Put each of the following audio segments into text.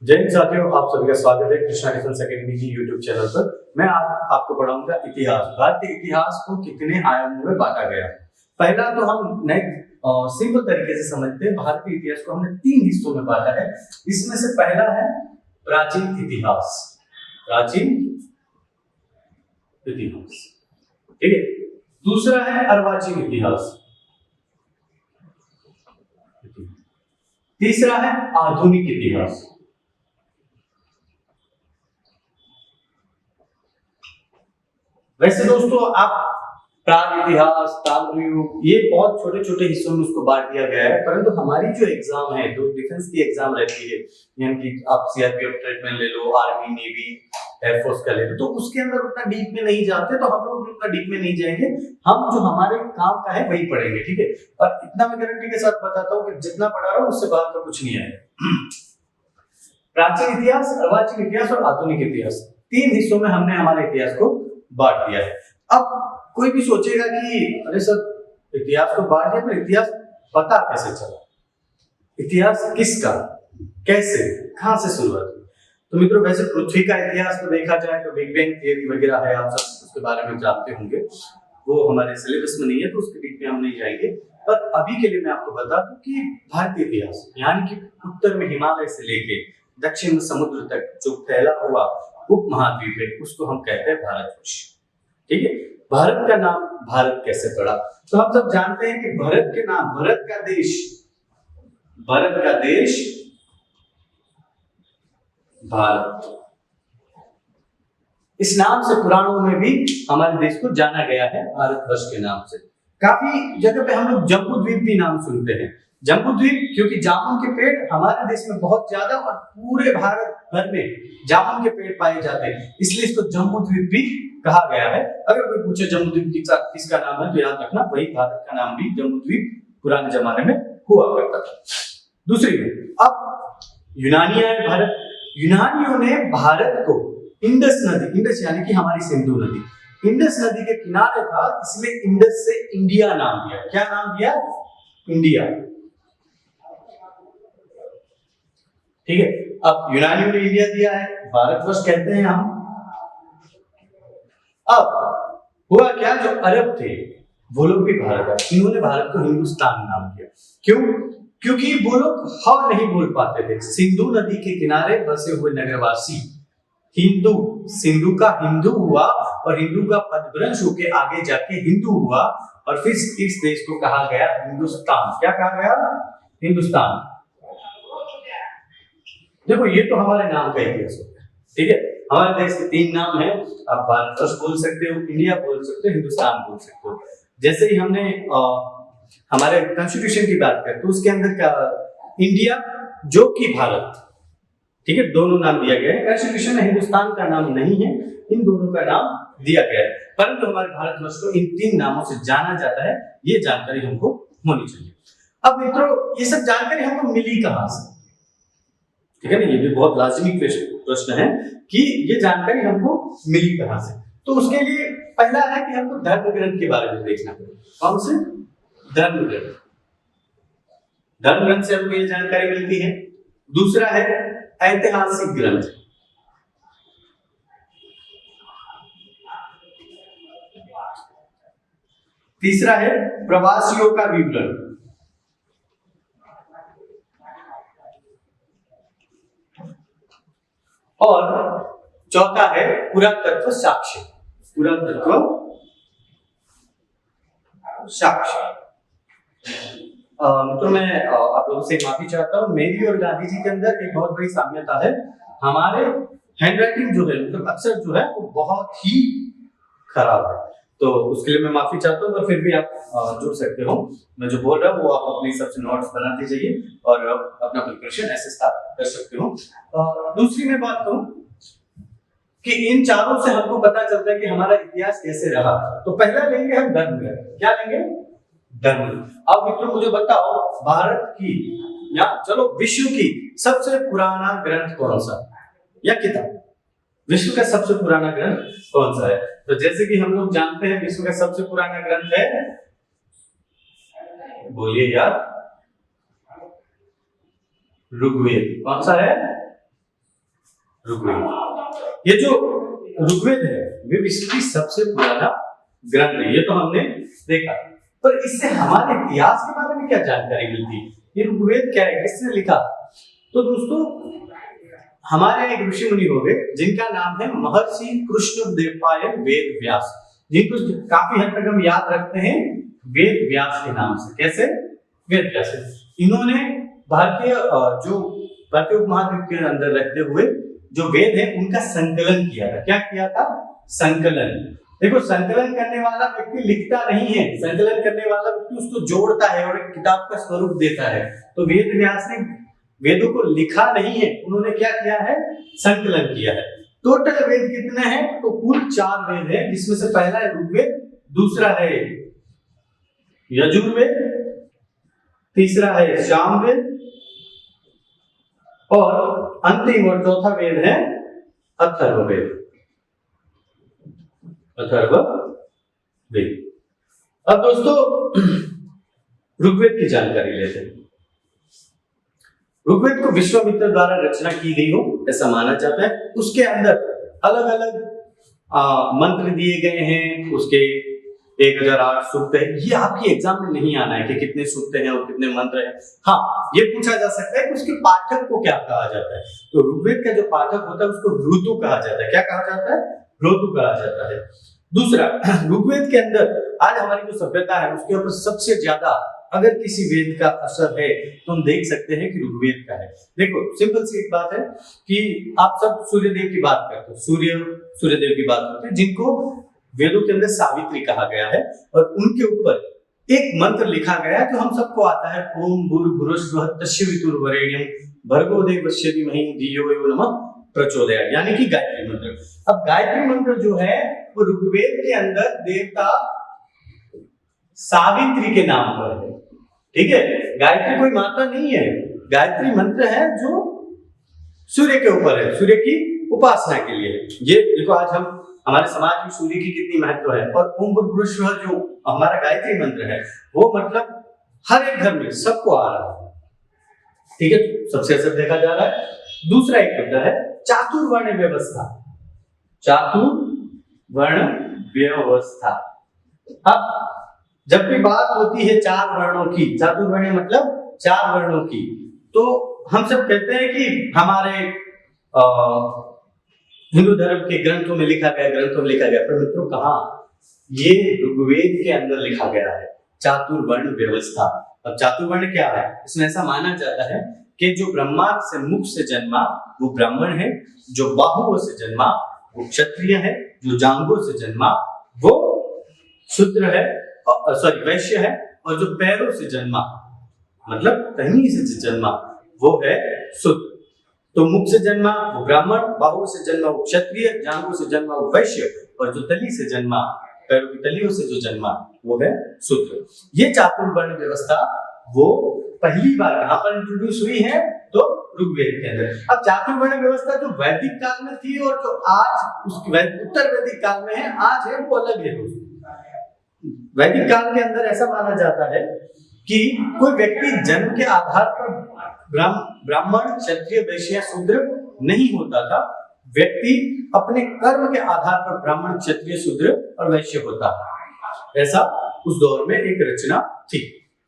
जय हिंद साथियों, आप सभी का स्वागत है कृष्णा डिफेंस एकेडमी की यूट्यूब चैनल पर। मैं आज आपको पढ़ाऊंगा इतिहास। भारतीय इतिहास को कितने आयामों में बांटा गया। पहला तो हम नए सिंपल तरीके से समझते हैं। भारतीय इतिहास को हमने 3 हिस्सों में बांटा है। इसमें से पहला है प्राचीन इतिहास। प्राचीन इतिहास, ठीक है। दूसरा है अर्वाचीन इतिहास। तीसरा है आधुनिक इतिहास। वैसे दोस्तों, आप प्राग इतिहास, ताम्रयुग, ये बहुत छोटे छोटे हिस्सों में उसको बांट दिया गया है। परंतु हमारी जो एग्जाम है, जो डिफेंस की एग्जाम रहती है, यानी कि आप सीआरपीएफ ट्रीटमेंट ले लो, आर्मी, नेवी, एयरफोर्स का ले लो, तो उसके अंदर उतना डीप में नहीं जाते। तो हम लोग भी उतना डीप में नहीं जाएंगे। हम जो हमारे काम का है वही पढ़ेंगे, ठीक है। और इतना मैं गारंटी के साथ बताता हूँ कि जितना पढ़ा रहा हूँ उससे बाहर का कुछ नहीं आएगा। प्राचीन इतिहास, अर्वाचीन इतिहास और आधुनिक इतिहास, 3 हिस्सों में हमने हमारे इतिहास को बांट दिया है। अब कोई भी सोचेगा कि अरे सर, इतिहास को बांट दिया, पर इतिहास पता कैसे चला? इतिहास किसका, कैसे, कहां से शुरुआत हुई? तो मित्रों, वैसे पृथ्वी का इतिहास तो देखा जाए तो बिग बैंग थियरी वगैरह है, आप सब उसके बारे में जानते होंगे। वो हमारे सिलेबस में नहीं है, तो उसके बीच में हम नहीं जाएंगे। पर अभी के लिए मैं आपको बता दूं कि भारतीय इतिहास, यानी कि उत्तर में हिमालय से लेके दक्षिण में समुद्र तक जो फैला हुआ उपमहाद्वीप है, उसको हम कहते हैं भारतवर्ष, ठीक है। भारत का नाम भारत कैसे पड़ा? तो हम सब जानते हैं कि भारत के नाम, भारत का देश, भारत का देश भारत, इस नाम से पुराणों में भी हमारे देश को जाना गया है, भारतवर्ष के नाम से। काफी जगह पे हम लोग जम्बूद्वीप भी नाम सुनते हैं। जम्बूद्वीप क्योंकि जामुन के पेड़ हमारे देश में बहुत ज्यादा और पूरे भारत भर में जामुन के पेड़ पाए जाते हैं, इसलिए इसको जम्बूद्वीप भी कहा गया है। अगर कोई पूछे जम्बूद्वीप किसका नाम है, तो याद रखना वही भारत का नाम भी जम्बूद्वीप पुराने जमाने में हुआ करता था। दूसरी में अब यूनानी आए भारत। यूनानियों ने भारत को इंडस नदी, इंडस यानी कि हमारी सिंधु नदी, इंडस नदी के किनारे था, इसलिए इंडस से इंडिया नाम दिया। क्या नाम दिया? इंडिया, ठीक है। अब यूनानियों ने इंडिया दिया है, भारतवर्ष कहते हैं हम। अब हुआ क्या, जो अरब थे वो लोग भी भारत आए, इन्होंने भारत को हिंदुस्तान नाम दिया। क्यों? क्योंकि वो लोग ह नहीं बोल पाते थे। सिंधु नदी के किनारे बसे हुए नगरवासी हिंदू, सिंधु का हिंदू हुआ और हिंदू का पदभ्रंश होके आगे जाके हिंदू हुआ, और फिर इस देश को कहा गया हिंदुस्तान। क्या कहा गया? हिंदुस्तान। देखो, ये तो हमारे नाम का इतिहास होता है, ठीक है। हमारे देश के 3 नाम हैं। आप भारतवर्ष बोल सकते हो, इंडिया बोल सकते हो, हिंदुस्तान बोल सकते हो। जैसे ही हमने हमारे कॉन्स्टिट्यूशन की बात करें तो उसके अंदर का इंडिया जो कि भारत, ठीक है, दोनों नाम दिया गया है। कॉन्स्टिट्यूशन में हिंदुस्तान का नाम नहीं है, इन दोनों का नाम दिया गया है। परंतु हमारे भारतवर्ष को इन 3 नामों से जाना जाता है, ये जानकारी हमको होनी चाहिए। अब मित्रों, ये सब जानकारी हमको मिली कहां से? ठीक है ना, ये भी बहुत लाजमी प्रश्न है कि ये जानकारी हमको मिली कहां से। तो उसके लिए पहला है कि हमको धर्म ग्रंथ के बारे में देखना पड़ेगा। कौन से? धर्म ग्रंथ। धर्म ग्रंथ से हमको ये जानकारी मिलती है। दूसरा है ऐतिहासिक ग्रंथ। तीसरा है प्रवासियों का विवरण। और चौथा है पुरातत्व साक्ष्य। पुरातत्व साक्ष्य। तो मैं आप लोगों से माफी चाहता हूं, मेरी और गांधी जी के अंदर एक बहुत बड़ी साम्यता है। हमारे हैंडराइटिंग जो है, मतलब अक्षर जो है, वो बहुत ही खराब है, तो उसके लिए मैं माफी चाहता हूं। पर फिर भी आप जुड़ सकते हो। मैं जो बोल रहा हूँ वो आप अपने हिसाब से नोट्स बनाते जाइए और अपना प्रिपरेशन ऐसे स्टार्ट कर सकते हो। दूसरी मैं बात करूं कि इन चारों से हमको पता चलता है कि हमारा इतिहास कैसे रहा। तो पहला लेंगे हम धर्म ग्रंथ। क्या लेंगे? धर्म। अब मित्रों, मुझे बताओ, भारत की या चलो विश्व की सबसे पुराना ग्रंथ कौन सा, या किताब? विश्व का सबसे पुराना ग्रंथ कौन सा है? तो जैसे कि हम लोग जानते हैं, विश्व का सबसे पुराना ग्रंथ है, बोलिए यार, ऋग्वेद। कौन सा है? ऋग्वेद। ये जो ऋग्वेद है वे विश्व की सबसे पुराना ग्रंथ है, ये तो हमने देखा। पर इससे हमारे इतिहास के बारे में क्या जानकारी मिलती है? ये ऋग्वेद क्या है, किसने लिखा? तो दोस्तों हमारे एक ऋषि मुनि हो गए जिनका नाम है महर्षि कृष्णदेवराय वेद व्यास, जिनको काफी हद तक हम याद रखते हैं वेद व्यास के नाम से। कैसे? वेद व्यास। इन्होंने भारतीय उपमहाद्वीप के अंदर रहते हुए जो वेद है उनका संकलन किया था। क्या किया था? संकलन। देखो, संकलन करने वाला व्यक्ति लिखता नहीं है, संकलन करने वाला व्यक्ति उसको जोड़ता है और एक किताब का स्वरूप देता है। तो वेद व्यास ने वेदों को लिखा नहीं है, उन्होंने क्या किया है? संकलन किया है। टोटल वेद कितने हैं? तो कुल 4 वेद है, जिसमें से पहला है ऋग्वेद, दूसरा है यजुर्वेद, तीसरा है सामवेद और अंतिम और चौथा वेद है अथर्ववेद। अथर्ववेद। अब दोस्तों ऋग्वेद की जानकारी लेते हैं। ऋग्वेद को विश्वामित्र द्वारा रचना की गई हो ऐसा माना जाता है। उसके अंदर अलग अलग मंत्र दिए गए हैं, उसके 1008 सूक्त है। ये आपके एग्जाम में नहीं आना है कि कितने सूक्त हैं और कितने मंत्र हैं। हाँ, ये पूछा जा सकता है कि उसके पाठक को क्या कहा जाता है। तो ऋग्वेद का जो पाठक होता है उसको ऋतु कहा जाता है। क्या कहा जाता है? ऋतु कहा जाता है। दूसरा, ऋग्वेद के अंदर आज हमारी जो सभ्यता है उसके ऊपर सबसे ज्यादा अगर किसी वेद का असर है तो हम देख सकते हैं कि ऋग्वेद का है। देखो, सिंपल सी एक बात है कि आप सब सूर्यदेव की बात करते हो, सूर्यदेव की बात करते हैं, जिनको वेदों के अंदर सावित्री कहा गया है और उनके ऊपर एक मंत्र लिखा गया है जो हम सबको आता है, ओम भूर्भुवस्सुवः तस्सवितुर्वरेण्यं भर्गो देवस्य धीमहि धियो यो नमः प्रचोदयात्, यानी कि गायत्री मंत्र। अब गायत्री मंत्र जो है वो ऋग्वेद के अंदर देवता सावित्री के नाम पर है। ठीक है, गायत्री कोई माता नहीं है, गायत्री मंत्र है जो सूर्य के ऊपर है, सूर्य की उपासना के लिए। ये देखो, आज हम हमारे समाज में सूर्य की कितनी महत्व है। और ओम भूर्भुवस्सुवः जो हमारा गायत्री मंत्र है वो मतलब हर एक घर में सबको आ रहा है। ठीक है, सबसे असर देखा जा रहा है। दूसरा एक शब्द है चातुर्वर्ण व्यवस्था। चातुर्वर्ण व्यवस्था। अब जब भी बात होती है 4 वर्णों की, चातुर्वर्ण मतलब 4 वर्णों की, तो हम सब कहते हैं कि हमारे हिंदू धर्म के ग्रंथों में लिखा गया, पर मित्रों कहाँ? ये ऋग्वेद के अंदर लिखा गया है चातुर्वर्ण व्यवस्था। अब चातुर्वर्ण क्या है? इसमें ऐसा माना जाता है कि जो ब्रह्मा से मुख से जन्मा वो ब्राह्मण है, जो बाहुओं से जन्मा वो क्षत्रिय है, जो जांघों से जन्मा वो शूद्र है, वैश्य है, और जो पैरों से जन्मा मतलब तहनी से जन्मा वो है शूद्र। तो मुख से जन्मा वो ब्राह्मण, बाहुओं से जन्मा वो क्षत्रिय, जांघों से जन्मा वो वैश्य, और जो तली से जन्मा, पैरों की तलियों से जो जन्मा वो है शूद्र। ये चातुर्वर्ण व्यवस्था वो पहली बार कहां पर इंट्रोड्यूस हुई है? तो ऋग्वेद के अंदर। अब चातुर्वर्ण व्यवस्था जो वैदिक काल में थी और जो आज उसकी उत्तर वैदिक काल में है, आज है वो अलग है दोस्तों। वैदिक काल के अंदर ऐसा माना जाता है कि कोई व्यक्ति जन्म के आधार पर ब्राह्मण, क्षत्रिय, वैश्य, शूद्र नहीं होता था। व्यक्ति अपने कर्म के आधार पर ब्राह्मण, क्षत्रिय, शूद्र और वैश्य होता था। ऐसा उस दौर में एक रचना थी।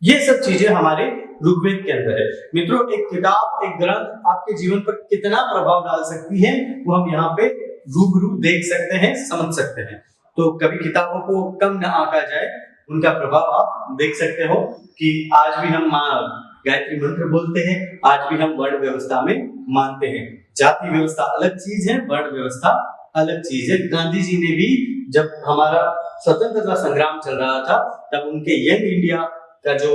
ये सब चीजें हमारे ऋग्वेद के अंदर है। मित्रों, एक किताब, एक ग्रंथ आपके जीवन पर कितना प्रभाव डाल सकती है वो हम यहाँ पे रूबरू देख सकते हैं, समझ सकते हैं। तो कभी किताबों को कम न आंका जाए, उनका प्रभाव आप देख सकते हो कि आज भी हम गायत्री मंत्र बोलते हैं, आज भी हम वर्ण व्यवस्था में मानते हैं। जाति व्यवस्था अलग चीज है, वर्ण व्यवस्था अलग चीज है। गांधी जी ने भी जब हमारा स्वतंत्रता संग्राम चल रहा था तब उनके यंग इंडिया का जो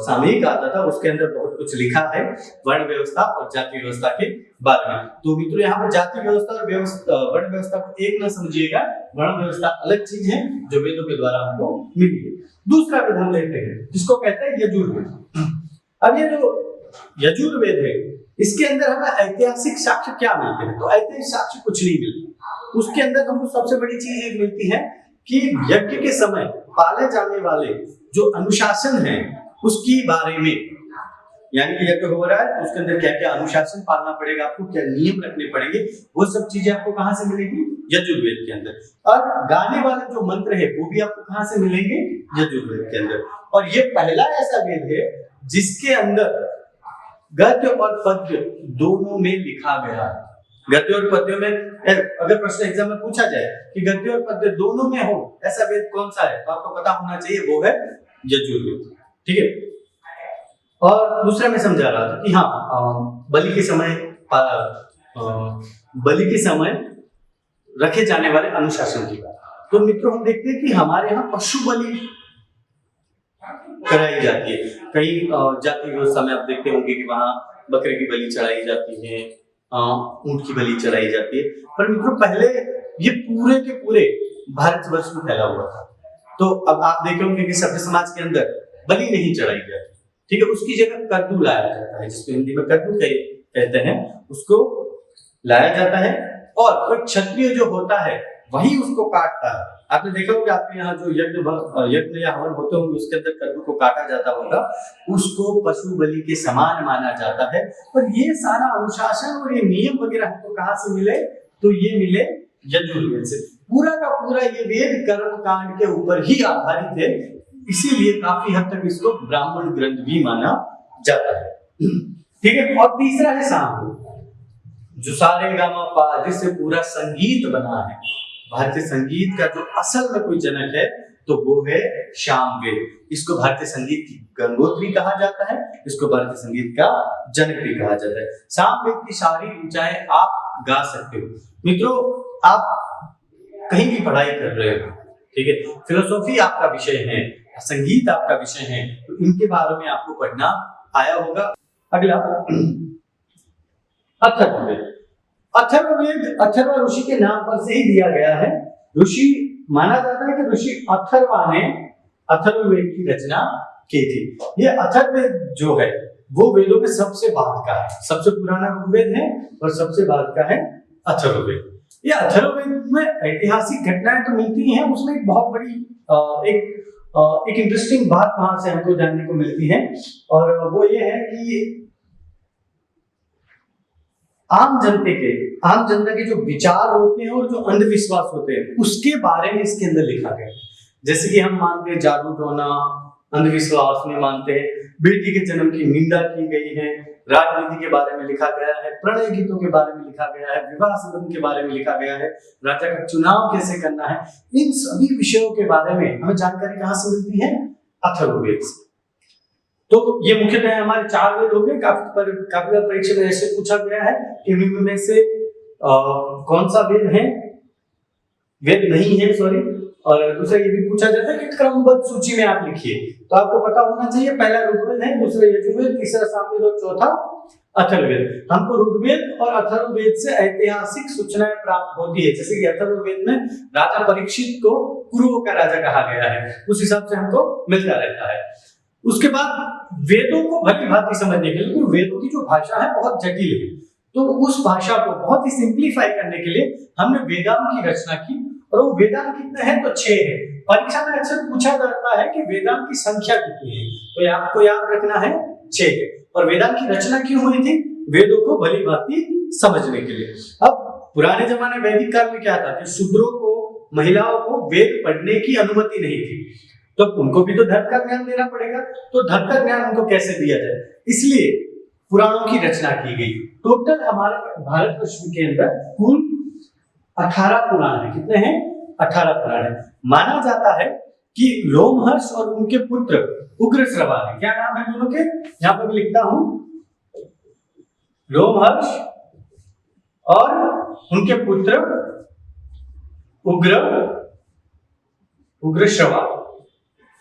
सामयिक आता था उसके अंदर बहुत कुछ लिखा है वर्ण व्यवस्था और जाति व्यवस्था के बारे में। तो मित्रों, यहाँ पर जाति व्यवस्था और वर्ण व्यवस्था को एक न समझिएगा। वर्ण व्यवस्था अलग चीज है जो वेदों के द्वारा हमको मिली है। दूसरा वेद हम लेते हैं जिसको कहते हैं यजुर्वेद। अब ये जो यजुर्वेद है इसके अंदर हमें ऐतिहासिक साक्ष्य क्या मिलते हैं? तो ऐतिहासिक साक्ष्य कुछ नहीं मिलते। उसके अंदर हमको सबसे बड़ी चीज एक मिलती है कि यज्ञ के समय पाले जाने वाले जो अनुशासन है उसकी बारे में यानी कि यज्ञ हो रहा है तो उसके अंदर क्या क्या अनुशासन पालना पड़ेगा, आपको क्या नियम रखने पड़ेंगे, वो सब चीजें आपको कहाँ से मिलेगी, यजुर्वेद के अंदर। और गाने वाले जो मंत्र है वो भी आपको कहाँ से मिलेंगे, यजुर्वेद के अंदर। और ये पहला ऐसा वेद है जिसके अंदर गद्य और पद्य दोनों में लिखा गया है। गद्य और पद्य में अगर प्रश्न एग्जाम में पूछा जाए कि गद्य और पद्य दोनों में हो ऐसा वेद कौन सा है, तो आपको पता होना चाहिए वो है यजुर्वेद। ठीक है। और दूसरा मैं समझा रहा था कि हाँ, बलि के समय रखे जाने वाले अनुशासन की बात। तो मित्रों हम देखते हैं कि हमारे यहाँ पशु बलि कराई जाती है। कई जाति व्यवस्था में आप देखते होंगे कि वहां बकरे की बलि चढ़ाई जाती है, ऊंट की बलि चढ़ाई जाती है। पर मित्रों पहले ये पूरे के पूरे भारतवर्ष में फैला हुआ था। तो अब आप देखे होंगे कि सभ्य समाज के अंदर बलि नहीं चढ़ाई जाती, ठीक है, उसकी जगह कद्दू लाया जाता है, जिसको हिंदी में कद्दू कहते हैं, उसको लाया जाता है। और कोई क्षत्रिय जो होता है वही उसको काटता है। आपने देखा होगा आपके यहाँ जो यज्ञ या हवन होते होंगे उसके अंदर कद्दू को काटा जाता होगा, उसको पशु बलि के समान माना जाता है। और ये सारा अनुशासन और ये नियम वगैरह हमको कहाँ से मिले, तो ये मिले यजुर्वेद से। पूरा का पूरा ये वेद कर्म कांड के ऊपर ही आधारित है, इसीलिए काफी हद तक इसको ब्राह्मण ग्रंथ भी माना जाता है। ठीक है। और तीसरा है सामवेद, जो सारे गामा पा जिससे पूरा संगीत बना है। भारतीय संगीत का जो असल में कोई जनक है तो वो है सामवेद। इसको भारतीय संगीत की गंगोत्री कहा जाता है, इसको भारतीय संगीत का जनक भी कहा जाता है। सामवेद की सारी ऊंचाई आप गा सकते हो। मित्रों आप कहीं भी पढ़ाई कर रहे हो, ठीक है, फिलोसॉफी आपका विषय है, संगीत आपका विषय है, तो इनके बारे में आपको पढ़ना आया होगा। अगला अथर्ववेद। अथर्ववेद अथर्व ऋषि के नाम पर से ही दिया गया है। ऋषि माना जाता है कि ऋषि अथर्वा ने अथर्ववेद की रचना की थी। ये अथर्ववेद जो है वो वेदों में सबसे बाद का है, सबसे पुराना ऋग्वेद है और सबसे बाद का है अथर्ववेद। ये अथर्ववेद में ऐतिहासिक घटनाएं तो मिलती हैं, उसमें एक बहुत बड़ी एक इंटरेस्टिंग बात वहां से हमको जानने को मिलती है, और वो ये है कि आम जनता के जो विचार होते हैं और जो अंधविश्वास होते हैं उसके बारे में इसके अंदर लिखा गया है। जैसे कि हम मानते हैं जादू टोना अंधविश्वास में मानते हैं, बेटी के जन्म की निंदा की गई है, राजनीति के बारे में लिखा गया है, प्रणय गीतों के बारे में लिखा गया है, विवाह संबंध के बारे में लिखा गया है, राजा का चुनाव कैसे करना है, इन सभी विषयों के बारे में हमें जानकारी कहाँ से मिलती है, अथर्ववेद से। तो ये मुख्यतः हमारे 4 वेद हो गए। काफी बार परीक्षा में ऐसे पूछा गया है कि इनमें से कौन सा वेद नहीं है, सॉरी। और दूसरा ये भी पूछा जाता है कि क्रमबद्ध सूची में आप लिखिए, तो आपको पता होना चाहिए पहला ऋग्वेद है, दूसरा यजुर्वेद, तीसरा सामवेद और चौथा अथर्ववेद। हमको ऋग्वेद और अथर्ववेद से ऐतिहासिक सूचनाएं प्राप्त होती है। जैसे कि अथर्ववेद में राजा परीक्षित को कुरुओं का राजा कहा गया है, उस हिसाब से हमको मिलता रहता है। उसके बाद वेदों को भली भांति समझने के लिए, वेदों की जो भाषा है बहुत जटिल है, तो उस भाषा को बहुत ही सिंप्लीफाई करने के लिए हमने वेदांत की रचना की। और वो वेदांत कितने हैं, तो 6 है। परीक्षा में अक्सर पूछा जाता है कि वेदांत की संख्या कितनी है, तो आपको याद रखना है 6 है। और वेदांत की रचना क्यों हुई थी, वेदों को भली भांति समझने के लिए। अब पुराने जमाने वैदिक काल में क्या था कि शूद्रों को, महिलाओं को वेद पढ़ने की अनुमति नहीं थी, तो उनको भी तो धर्म का ज्ञान देना पड़ेगा। तो धर्म का ज्ञान उनको कैसे दिया जाए, इसलिए पुराणों की रचना की गई। टोटल हमारे भारतवर्ष के अंदर कुल 18 पुराण है। कितने हैं, 18 पुराण है। माना जाता है कि लोमहर्ष और उनके पुत्र उग्रश्रवा है। क्या नाम है दोनों के, यहां पर मैं लिखता हूं, लोमहर्ष और उनके पुत्र उग्रश्रवा,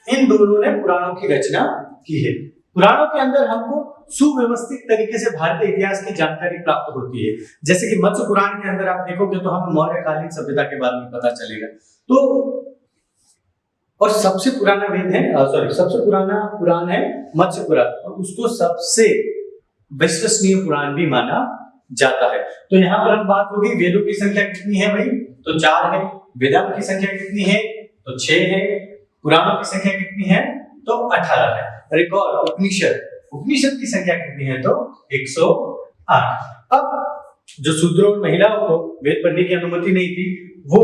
इन दोनों ने पुराणों की रचना की है। पुराणों के अंदर हमको सुव्यवस्थित तरीके से भारतीय इतिहास की जानकारी प्राप्त होती है। जैसे कि मत्स्य पुराण के अंदर आप देखोगे तो हमें मौर्यकालीन सभ्यता के बारे में पता चलेगा। तो और सबसे पुराना वेद है, सबसे पुराना पुराण है मत्स्य पुराण, और उसको सबसे विश्वसनीय पुराण भी माना जाता है। तो यहाँ पर हम बात होगी वेदों की संख्या कितनी है भाई, तो 4 है। वेदांत की संख्या कितनी है, तो 6 है। पुराणों की संख्या कितनी है, तो 18 है। और एक और उपनिषद, उपनिषद की संख्या कितनी है तो 108। अब जो शूद्र और महिलाओं को वेद पढ़ने की अनुमति नहीं थी वो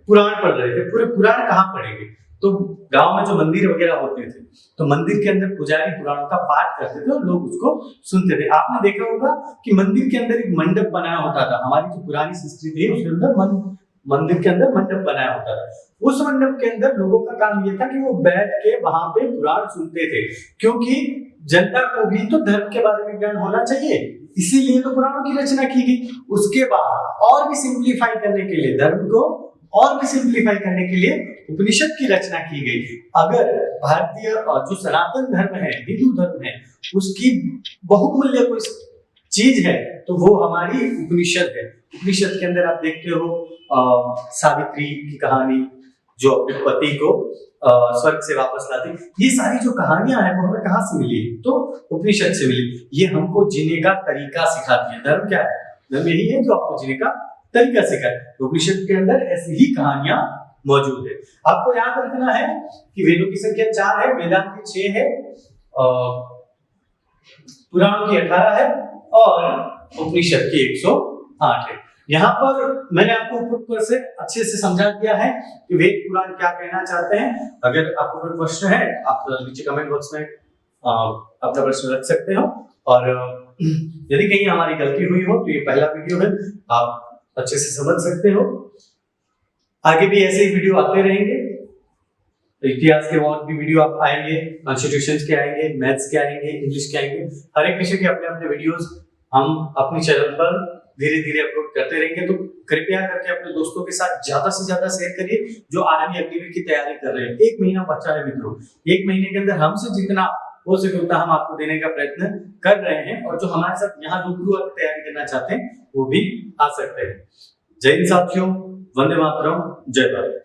पुराण पढ़ रहे थे। पूरे पुराण कहाँ पढ़ेंगे, तो गांव में जो मंदिर वगैरह होते थे तो मंदिर के अंदर पुजारी पुराणों का पाठ करते थे और लोग उसको सुनते थे। आपने देखा होगा कि मंदिर के अंदर एक मंडप बनाया होता था। हमारी जो पुरानी संस्कृति है उसके अंदर मंदिर के अंदर मंडप बनाया होता था। उस मंडप के अंदर लोगों का काम ये था कि वो बैठ के वहां पे पुराण सुनते थे, क्योंकि जनता को भी तो धर्म के बारे में ज्ञान होना चाहिए, इसीलिए तो पुराणों की रचना की गई। उसके बाद और भी सिंप्लीफाई करने के लिए, धर्म को और भी सिंप्लीफाई करने के लिए उपनिषद की रचना की गई। अगर भारतीय जो सनातन धर्म है, हिंदू धर्म है, उसकी बहुमूल्य कोई चीज है तो वो हमारी उपनिषद है। उपनिषद के अंदर आप देखते हो सावित्री की कहानी जो अपने पति को स्वर्ग से वापस लाती, ये सारी जो कहानियां हैं वो हमें कहाँ से मिली तो उपनिषद से मिली। ये हमको जीने का तरीका सिखाती है। धर्म क्या है, धर्म यही है जो आपको जीने का तरीका सिखाए। उपनिषद के अंदर ऐसी ही कहानियां मौजूद है। आपको याद रखना है कि वेदों की संख्या 4 है, वेदांत की 6 है, पुराणों की 18 है और उपनिषद की 108 है। यहाँ पर मैंने आपको ऊपर से अच्छे से समझा दिया है कि वेद पुराण क्या कहना चाहते हैं। अगर आपको कोई प्रश्न है आप नीचे कमेंट बॉक्स में अपना प्रश्न रख सकते हो, और यदि कहीं हमारी गलती हुई हो तो ये पहला वीडियो है, आप अच्छे से समझ सकते हो। आगे भी ऐसे ही वीडियो आते रहेंगे, इतिहास के और भी वीडियो आप आएंगे, कॉन्स्टिट्यूशंस के आएंगे, मैथ्स के आएंगे, इंग्लिश के आएंगे, हर एक विषय के अपने अपने वीडियोस हम अपने चैनल पर धीरे धीरे अपलोड करते रहेंगे। तो कृपया करके अपने दोस्तों के साथ ज्यादा से ज्यादा शेयर करिए जो आर्मी अग्निवीर की तैयारी कर रहे हैं। 1 महीना बचा है मित्रों, 1 महीने के अंदर हमसे जितना हो सके उतना हम आपको देने का प्रयत्न कर रहे हैं, और जो हमारे साथ यहाँ रूबरू आकर तैयारी करना चाहते हैं वो भी आ सकते हैं। जय हिंद साथियों, वंदे मातरम, जय भारत।